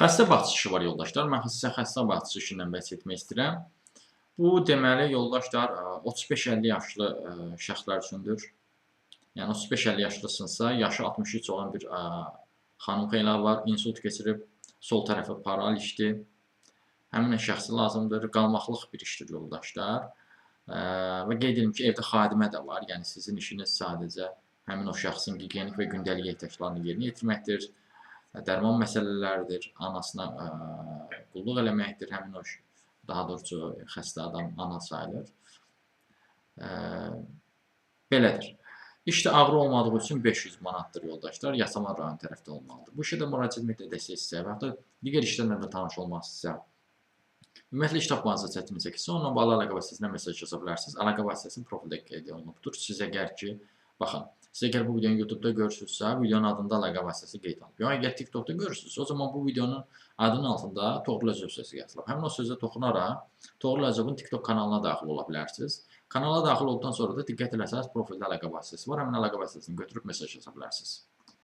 Xəstə baxıcı işi var yoldaşlar. Mən sizə xəstə baxıcı işindən bəhs etmək istəyirəm. Bu deməli yoldaşlar 35-50 yaşlı şəxslər üçündür. Yəni 35-50 yaşlısınızsa, yaşı 63 olan bir xanım xeyla var, insult keçirib, sol tərəfi paralizdir. Həmin şəxsi lazımdır, qalmaqlıq bir işdir yoldaşlar. Və qeyd edim ki, evdə xadimə də var. Yəni sizin işiniz sadəcə həmin o şəxsin gigiyenik və gündəlik ehtiyaclarını yerinə yetirməkdir. Dərman məsələləridir, anasına qulluq eləməkdir, həmin o daha doğrusu xəstə adam ana sayılır. Belədir. İşdə ağrı olmadığı üçün 500 manatdır yoldaşlar, Yasamal rayon tərəfdə olmalıdır. Bu işə də müraciət edəcək sizə və ya digər işlərlə də tanış olmaq sizə. Ümumiyyətlə iş tapmanızda çətinlik çəkirsə, onunla bağlı əlaqə vasitəsilə mesaj yaza bilərsiniz. Əlaqə vasitəsinin profildə qeyd olunubdur. Sizə gəlir ki, baxın, siz əgər bu videonu YouTube-da görürsünüzsə, videonun adında əlaqə vasitəsi qeyd olunub. Yəni əgər TikTok-da görürsünüzsə, o zaman bu videonun adının altında Toğrul Özöv sözü yazılıb. Həmin o sözə toxunaraq Toğrul Özövün TikTok kanalına daxil ola bilərsiniz. Kanala daxil olduqdan sonra da diqqət eləsəniz, profildə əlaqə vasitəsi var. Həmin əlaqə vasitəsini götürüb mesaj yaza bilərsiniz.